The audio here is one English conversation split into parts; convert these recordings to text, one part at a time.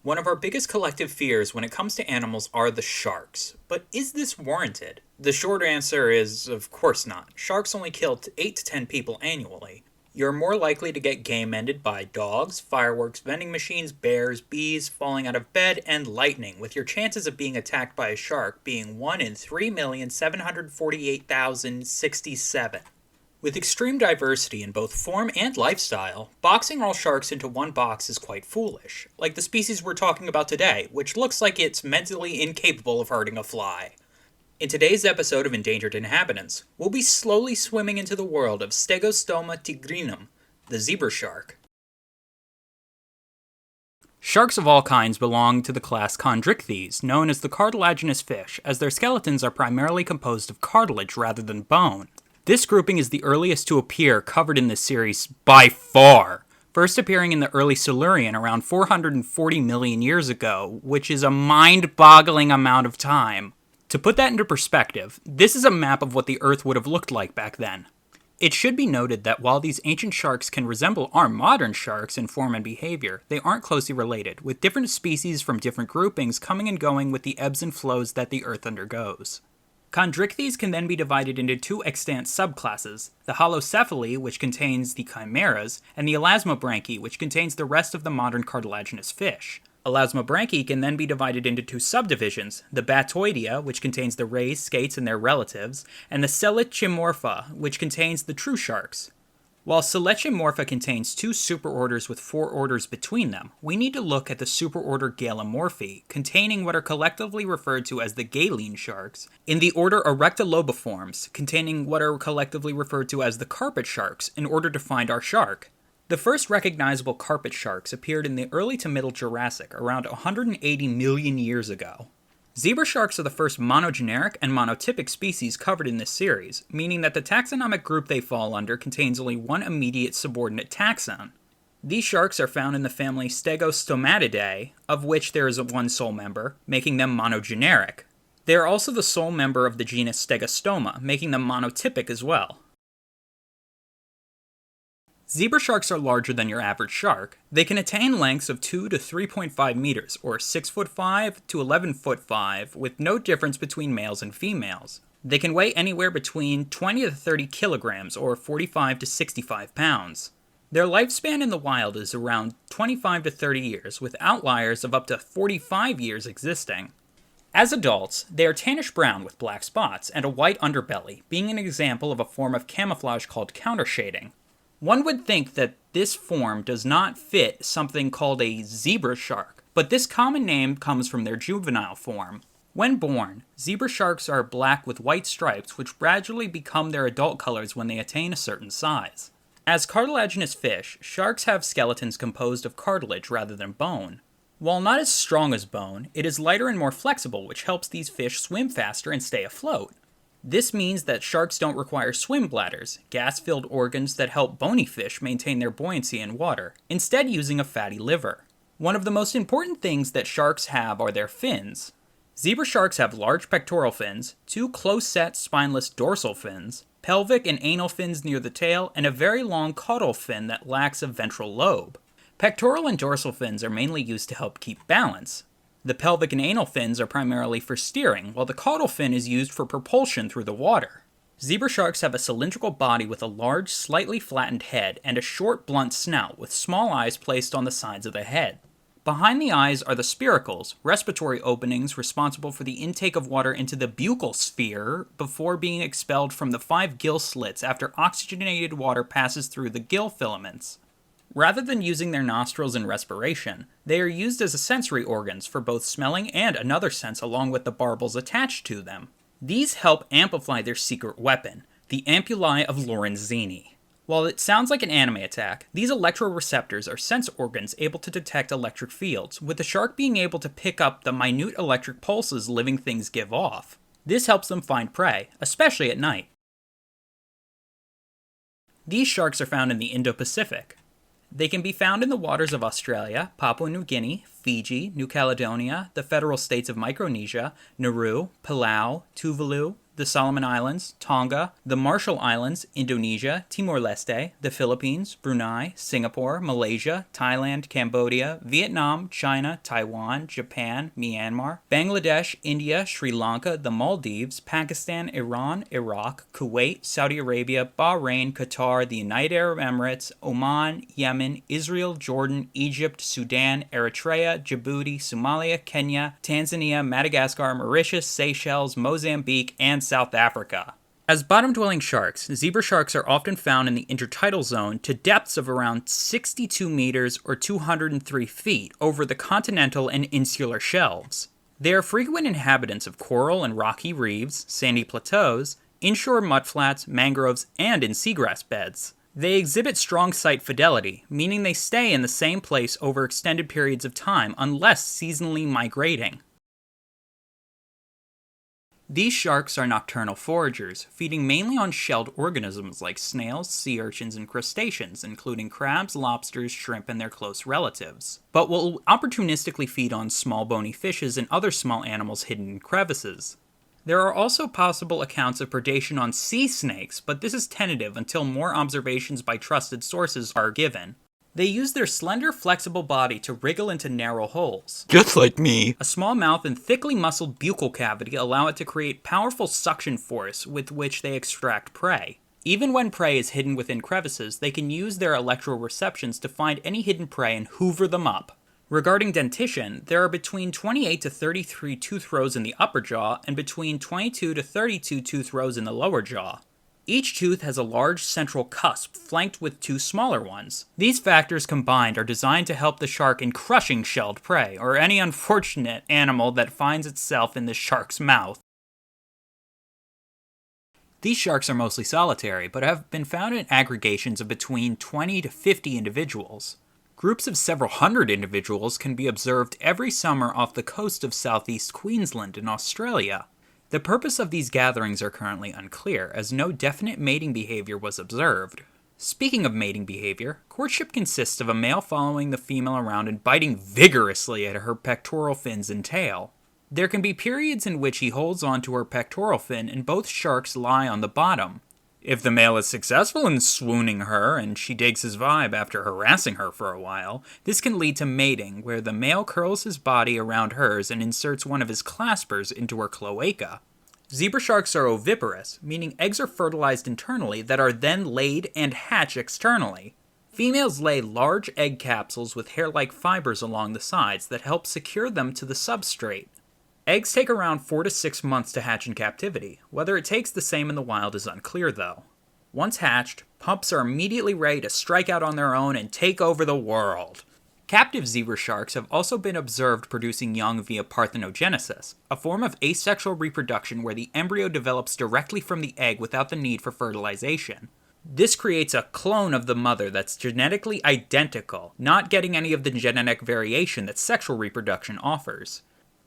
One of our biggest collective fears when it comes to animals are the sharks. But is this warranted? The short answer is, of course not. Sharks only kill 8 to 10 people annually. You're more likely to get game ended by dogs, fireworks, vending machines, bears, bees, falling out of bed, and lightning, with your chances of being attacked by a shark being 1 in 3,748,067. With extreme diversity in both form and lifestyle, boxing all sharks into one box is quite foolish, like the species we're talking about today, which looks like it's mentally incapable of hurting a fly. In today's episode of Endangered Inhabitants, we'll be slowly swimming into the world of Stegostoma tigrinum, the zebra shark. Sharks of all kinds belong to the class Chondrichthyes, known as the cartilaginous fish, as their skeletons are primarily composed of cartilage rather than bone. This grouping is the earliest to appear covered in this series by far, first appearing in the early Silurian around 440 million years ago, which is a mind-boggling amount of time. To put that into perspective, this is a map of what the Earth would have looked like back then. It should be noted that while these ancient sharks can resemble our modern sharks in form and behavior, they aren't closely related, with different species from different groupings coming and going with the ebbs and flows that the Earth undergoes. Chondrichthyes can then be divided into two extant subclasses, the holocephali, which contains the chimeras, and the elasmobranchi, which contains the rest of the modern cartilaginous fish. Elasmobranchi can then be divided into two subdivisions, the Batoidea, which contains the rays, skates, and their relatives, and the Selechimorpha, which contains the true sharks. While Selechimorpha contains two superorders with four orders between them, we need to look at the superorder Gallimorphae, containing what are collectively referred to as the Gallene sharks, in the order Erectolobiformes, containing what are collectively referred to as the carpet sharks, in order to find our shark. The first recognizable carpet sharks appeared in the early to middle Jurassic, around 180 million years ago. Zebra sharks are the first monogeneric and monotypic species covered in this series, meaning that the taxonomic group they fall under contains only one immediate subordinate taxon. These sharks are found in the family Stegostomatidae, of which there is one sole member, making them monogeneric. They are also the sole member of the genus Stegostoma, making them monotypic as well. Zebra sharks are larger than your average shark. They can attain lengths of 2 to 3.5 meters, or 6'5" to 11'5", with no difference between males and females. They can weigh anywhere between 20 to 30 kilograms, or 45 to 65 pounds. Their lifespan in the wild is around 25 to 30 years, with outliers of up to 45 years existing. As adults, they are tannish brown with black spots and a white underbelly, being an example of a form of camouflage called countershading. One would think that this form does not fit something called a zebra shark, but this common name comes from their juvenile form. When born, zebra sharks are black with white stripes, which gradually become their adult colors when they attain a certain size. As cartilaginous fish, sharks have skeletons composed of cartilage rather than bone. While not as strong as bone, it is lighter and more flexible, which helps these fish swim faster and stay afloat. This means that sharks don't require swim bladders, gas-filled organs that help bony fish maintain their buoyancy in water, instead using a fatty liver. One of the most important things that sharks have are their fins. Zebra sharks have large pectoral fins, two close-set spineless dorsal fins, pelvic and anal fins near the tail, and a very long caudal fin that lacks a ventral lobe. Pectoral and dorsal fins are mainly used to help keep balance. The pelvic and anal fins are primarily for steering, while the caudal fin is used for propulsion through the water. Zebra sharks have a cylindrical body with a large, slightly flattened head and a short, blunt snout with small eyes placed on the sides of the head. Behind the eyes are the spiracles, respiratory openings responsible for the intake of water into the buccal sphere before being expelled from the 5 gill slits after oxygenated water passes through the gill filaments. Rather than using their nostrils in respiration, they are used as sensory organs for both smelling and another sense along with the barbels attached to them. These help amplify their secret weapon, the ampullae of Lorenzini. While it sounds like an anime attack, these electroreceptors are sense organs able to detect electric fields, with the shark being able to pick up the minute electric pulses living things give off. This helps them find prey, especially at night. These sharks are found in the Indo-Pacific. They can be found in the waters of Australia, Papua New Guinea, Fiji, New Caledonia, the federal states of Micronesia, Nauru, Palau, Tuvalu, the Solomon Islands, Tonga, the Marshall Islands, Indonesia, Timor-Leste, the Philippines, Brunei, Singapore, Malaysia, Thailand, Cambodia, Vietnam, China, Taiwan, Japan, Myanmar, Bangladesh, India, Sri Lanka, the Maldives, Pakistan, Iran, Iraq, Kuwait, Saudi Arabia, Bahrain, Qatar, the United Arab Emirates, Oman, Yemen, Israel, Jordan, Egypt, Sudan, Eritrea, Djibouti, Somalia, Kenya, Tanzania, Madagascar, Mauritius, Seychelles, Mozambique, and South Africa. As bottom-dwelling sharks, zebra sharks are often found in the intertidal zone to depths of around 62 meters or 203 feet over the continental and insular shelves. They are frequent inhabitants of coral and rocky reefs, sandy plateaus, inshore mudflats, mangroves, and in seagrass beds. They exhibit strong site fidelity, meaning they stay in the same place over extended periods of time unless seasonally migrating. These sharks are nocturnal foragers, feeding mainly on shelled organisms like snails, sea urchins, and crustaceans, including crabs, lobsters, shrimp, and their close relatives, but will opportunistically feed on small bony fishes and other small animals hidden in crevices. There are also possible accounts of predation on sea snakes, but this is tentative until more observations by trusted sources are given. They use their slender, flexible body to wriggle into narrow holes. Just like me. A small mouth and thickly muscled buccal cavity allow it to create powerful suction force with which they extract prey. Even when prey is hidden within crevices, they can use their electroreceptions to find any hidden prey and hoover them up. Regarding dentition, there are between 28 to 33 tooth rows in the upper jaw and between 22 to 32 tooth rows in the lower jaw. Each tooth has a large central cusp flanked with two smaller ones. These factors combined are designed to help the shark in crushing shelled prey, or any unfortunate animal that finds itself in the shark's mouth. These sharks are mostly solitary, but have been found in aggregations of between 20 to 50 individuals. Groups of several hundred individuals can be observed every summer off the coast of southeast Queensland in Australia. The purpose of these gatherings are currently unclear, as no definite mating behavior was observed. Speaking of mating behavior, courtship consists of a male following the female around and biting vigorously at her pectoral fins and tail. There can be periods in which he holds onto her pectoral fin and both sharks lie on the bottom. If the male is successful in swooning her and she digs his vibe after harassing her for a while, this can lead to mating, where the male curls his body around hers and inserts one of his claspers into her cloaca. Zebra sharks are oviparous, meaning eggs are fertilized internally that are then laid and hatch externally. Females lay large egg capsules with hair-like fibers along the sides that help secure them to the substrate. Eggs take around 4 to 6 months to hatch in captivity. Whether it takes the same in the wild is unclear, though. Once hatched, pups are immediately ready to strike out on their own and take over the world. Captive zebra sharks have also been observed producing young via parthenogenesis, a form of asexual reproduction where the embryo develops directly from the egg without the need for fertilization. This creates a clone of the mother that's genetically identical, not getting any of the genetic variation that sexual reproduction offers.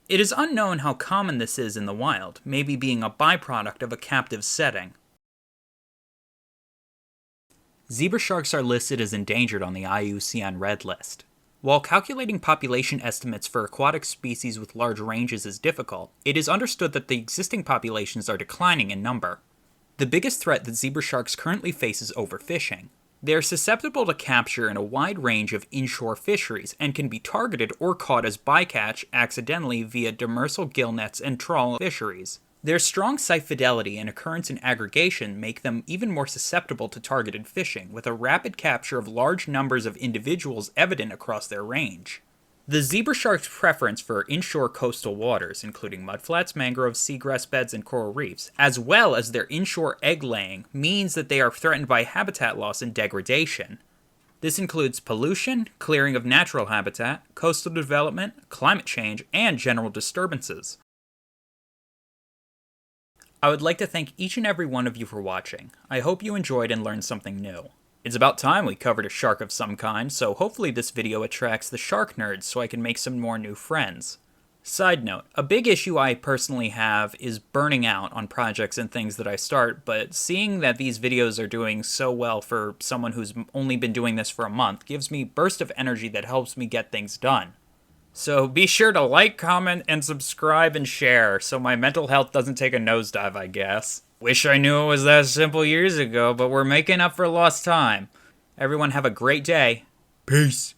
It is unknown how common this is in the wild, maybe being a byproduct of a captive setting. Zebra sharks are listed as endangered on the IUCN Red List. While calculating population estimates for aquatic species with large ranges is difficult, it is understood that the existing populations are declining in number. The biggest threat that zebra sharks currently face is overfishing. They are susceptible to capture in a wide range of inshore fisheries and can be targeted or caught as bycatch accidentally via demersal gill nets and trawl fisheries. Their strong site fidelity and occurrence in aggregation make them even more susceptible to targeted fishing, with a rapid capture of large numbers of individuals evident across their range. The zebra shark's preference for inshore coastal waters, including mudflats, mangroves, seagrass beds, and coral reefs, as well as their inshore egg-laying, means that they are threatened by habitat loss and degradation. This includes pollution, clearing of natural habitat, coastal development, climate change, and general disturbances. I would like to thank each and every one of you for watching. I hope you enjoyed and learned something new. It's about time we covered a shark of some kind, so hopefully this video attracts the shark nerds so I can make some more new friends. Side note, a big issue I personally have is burning out on projects and things that I start, but seeing that these videos are doing so well for someone who's only been doing this for a month gives me a burst of energy that helps me get things done. So be sure to like, comment, and subscribe and share so my mental health doesn't take a nosedive, I guess. Wish I knew it was that simple years ago, but we're making up for lost time. Everyone have a great day. Peace.